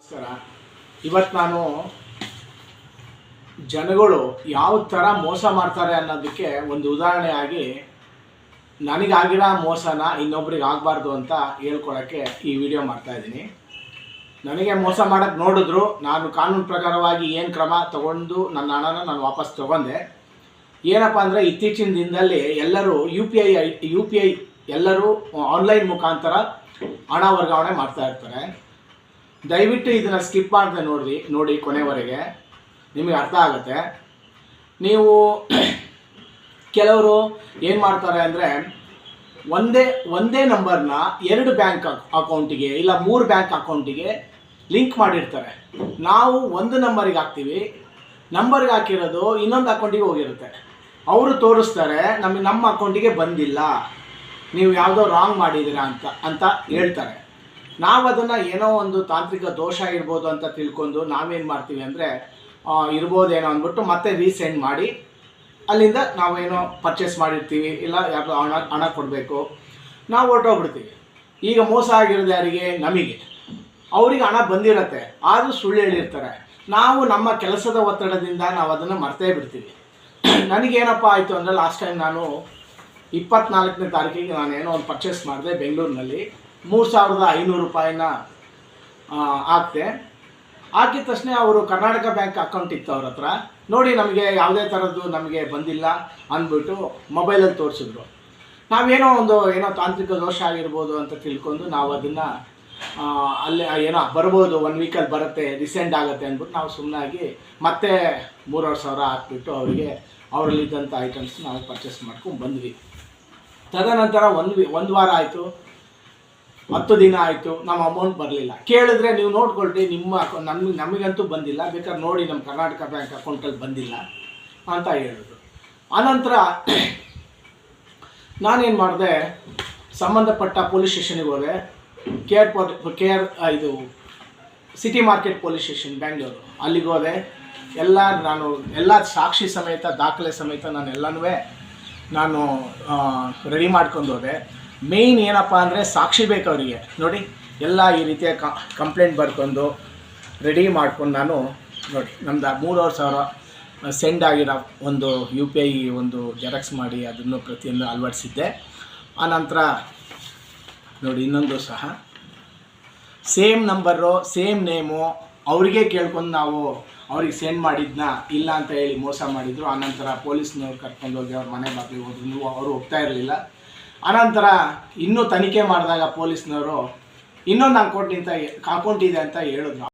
ನಮಸ್ಕಾರ. ಇವತ್ತು ನಾನು ಜನಗಳು ಯಾವ ಥರ ಮೋಸ ಮಾಡ್ತಾರೆ ಅನ್ನೋದಕ್ಕೆ ಒಂದು ಉದಾಹರಣೆಯಾಗಿ ನನಗಾಗಿರೋ ಮೋಸನ ಇನ್ನೊಬ್ರಿಗೆ ಆಗಬಾರ್ದು ಅಂತ ಹೇಳ್ಕೊಳಕ್ಕೆ ಈ ವಿಡಿಯೋ ಮಾಡ್ತಾಯಿದ್ದೀನಿ. ನನಗೆ ಮೋಸ ಮಾಡೋಕ್ಕೆ ನೋಡಿದ್ರು ನಾನು ಕಾನೂನು ಪ್ರಕಾರವಾಗಿ ಏನು ಕ್ರಮ ತಗೊಂಡು ನನ್ನ ಹಣನ ನಾನು ವಾಪಸ್ ತೊಗೊಂಡೆ. ಏನಪ್ಪ ಅಂದರೆ ಇತ್ತೀಚಿನ ದಿನದಲ್ಲಿ ಎಲ್ಲರೂ ಯು ಪಿ ಐ ಎಲ್ಲರೂ ಆನ್ಲೈನ್ ಮುಖಾಂತರ ಹಣ ವರ್ಗಾವಣೆ ಮಾಡ್ತಾ ಇರ್ತಾರೆ. ದಯವಿಟ್ಟು ಇದನ್ನು ಸ್ಕಿಪ್ ಮಾಡದೆ ನೋಡಿ ಕೊನೆವರೆಗೆ ನಿಮಗೆ ಅರ್ಥ ಆಗುತ್ತೆ. ನೀವು ಕೆಲವರು ಏನು ಮಾಡ್ತಾರೆ ಅಂದರೆ ಒಂದೇ ನಂಬರ್ನ 2 ಬ್ಯಾಂಕ್ ಅಕೌಂಟಿಗೆ ಇಲ್ಲ 3 ಬ್ಯಾಂಕ್ ಅಕೌಂಟಿಗೆ ಲಿಂಕ್ ಮಾಡಿರ್ತಾರೆ. ನಾವು ಒಂದು ನಂಬರಿಗೆ ಹಾಕ್ತೀವಿ, ನಂಬರ್ಗೆ ಹಾಕಿರೋದು ಇನ್ನೊಂದು ಅಕೌಂಟಿಗೆ ಹೋಗಿರುತ್ತೆ. ಅವರು ತೋರಿಸ್ತಾರೆ ನಮ್ಮ ಅಕೌಂಟಿಗೆ ಬಂದಿಲ್ಲ, ನೀವು ಯಾವುದೋ ರಾಂಗ್ ಮಾಡಿದ್ದೀರಾ ಅಂತ ಹೇಳ್ತಾರೆ. ನಾವು ಅದನ್ನು ಏನೋ ಒಂದು ತಾಂತ್ರಿಕ ದೋಷ ಇರ್ಬೋದು ಅಂತ ತಿಳ್ಕೊಂಡು ನಾವೇನು ಮಾಡ್ತೀವಿ ಅಂದರೆ ಇರ್ಬೋದೇನೋ ಅಂದ್ಬಿಟ್ಟು ಮತ್ತೆ ರೀಸೆಂಡ್ ಮಾಡಿ ಅಲ್ಲಿಂದ ನಾವೇನೋ ಪರ್ಚೇಸ್ ಮಾಡಿರ್ತೀವಿ, ಇಲ್ಲ ಯಾರು ಹಣ ಕೊಡಬೇಕು, ನಾವು ಹೊರಟೋಗ್ಬಿಡ್ತೀವಿ. ಈಗ ಮೋಸ ಆಗಿರೋದು ಯಾರಿಗೆ? ನಮಗೆ. ಅವರಿಗೆ ಹಣ ಬಂದಿರತ್ತೆ, ಆದರೂ ಸುಳ್ಳು ಹೇಳಿರ್ತಾರೆ. ನಾವು ನಮ್ಮ ಕೆಲಸದ ಒತ್ತಡದಿಂದ ನಾವು ಅದನ್ನು ಮರ್ತೇ ಬಿಡ್ತೀವಿ. ನನಗೇನಪ್ಪ ಆಯಿತು ಅಂದರೆ ಲಾಸ್ಟ್ ಟೈಮ್ ನಾನು 24ನೇ ತಾರೀಕಿಗೆ ನಾನೇನೋ ಒಂದು ಪರ್ಚೇಸ್ ಮಾಡಿದೆ ಬೆಂಗಳೂರಿನಲ್ಲಿ. 3,500 ರೂಪಾಯಿನ ಹಾಕ್ತೆ. ಹಾಕಿದ ತಕ್ಷಣ ಅವರು ಕರ್ನಾಟಕ ಬ್ಯಾಂಕ್ ಅಕೌಂಟ್ ಇತ್ತು ಅವ್ರ ಹತ್ರ. ನೋಡಿ ನಮಗೆ ಯಾವುದೇ ಥರದ್ದು ನಮಗೆ ಬಂದಿಲ್ಲ ಅಂದ್ಬಿಟ್ಟು ಮೊಬೈಲಲ್ಲಿ ತೋರಿಸಿದ್ರು. ನಾವೇನೋ ತಾಂತ್ರಿಕ ದೋಷ ಆಗಿರ್ಬೋದು ಅಂತ ತಿಳ್ಕೊಂಡು ನಾವು ಅದನ್ನು ಅಲ್ಲಿ ಏನೋ ಬರ್ಬೋದು, 1 ವೀಕಲ್ಲಿ ಬರುತ್ತೆ, ರಿಸೆಂಡ್ ಆಗುತ್ತೆ ಅಂದ್ಬಿಟ್ಟು ನಾವು ಸುಮ್ಮನಾಗಿ ಮತ್ತೆ 3,500 ಹಾಕ್ಬಿಟ್ಟು ಅವರಲ್ಲಿದ್ದಂಥ ಐಟಮ್ಸ್ ನಾವು ಪರ್ಚೇಸ್ ಮಾಡ್ಕೊಂಡು ಬಂದ್ವಿ. ತದನಂತರ ಒಂದು ವಾರ ಆಯಿತು, 10 ದಿನ ಆಯಿತು, ನಮ್ಮ ಅಮೌಂಟ್ ಬರಲಿಲ್ಲ. ಕೇಳಿದ್ರೆ ನೀವು ನೋಡ್ಕೊಳ್ರಿ, ನಮಗಂತೂ ಬಂದಿಲ್ಲ, ಬೇಕಾದ್ರೆ ನೋಡಿ ನಮ್ಮ ಕರ್ನಾಟಕ ಬ್ಯಾಂಕ್ ಅಕೌಂಟಲ್ಲಿ ಬಂದಿಲ್ಲ ಅಂತ ಹೇಳಿದ್ರು. ಆನಂತರ ನಾನೇನು ಮಾಡಿದೆ, ಸಂಬಂಧಪಟ್ಟ ಪೊಲೀಸ್ ಸ್ಟೇಷನಿಗೆ ಹೋದೆ. ಇದು city market police station Bengaluru, ಅಲ್ಲಿಗೆ ಹೋದೆ. ಎಲ್ಲ ಸಾಕ್ಷಿ ಸಮೇತ ದಾಖಲೆ ಸಮೇತ ನಾನು ರೆಡಿ ಮಾಡ್ಕೊಂಡು ಹೋದೆ. ಮೇಯ್ನ್ ಏನಪ್ಪ ಅಂದರೆ ಸಾಕ್ಷಿ ಬೇಕು ಅವರಿಗೆ. ನೋಡಿ ಎಲ್ಲ ಈ ರೀತಿಯ ಕಂಪ್ಲೇಂಟ್ ಬರ್ಕೊಂಡು ರೆಡಿ ಮಾಡ್ಕೊಂಡು ನಾನು ನೋಡಿ ನಮ್ದು 3,500 ಸೆಂಡ್ ಆಗಿರೋ ಒಂದು UPI ಒಂದು ಜೆರಾಕ್ಸ್ ಮಾಡಿ ಅದನ್ನು ಪ್ರತಿಯೊಂದು ಅಳವಡಿಸಿದ್ದೆ. ಆನಂತರ ನೋಡಿ ಇನ್ನೊಂದು ಸಹ ಸೇಮ್ ನಂಬರು ಸೇಮ್ ನೇಮು ಅವರಿಗೆ ಕೇಳ್ಕೊಂಡು ನಾವು ಅವ್ರಿಗೆ ಸೆಂಡ್ ಮಾಡಿದ್ನ ಇಲ್ಲ ಅಂತ ಹೇಳಿ ಮೋಸ ಮಾಡಿದರು. ಆನಂತರ ಪೊಲೀಸ್ನವ್ರು ಕರ್ಕೊಂಡೋಗಿ ಅವ್ರ ಮನೆ ಬಾಗಿಲಿಗೆ ಹೋದ್ರು, ಅವರು ಹೋಗ್ತಾ ಇರಲಿಲ್ಲ. ಆನಂತರ ಇನ್ನೂ ತನಿಖೆ ಮಾಡಿದಾಗ ಪೊಲೀಸ್ನವರು ಇನ್ನೊಂದು ಅಕೌಂಟ್ ಇದೆ ಅಂತ ಹೇಳಿದ್ರು.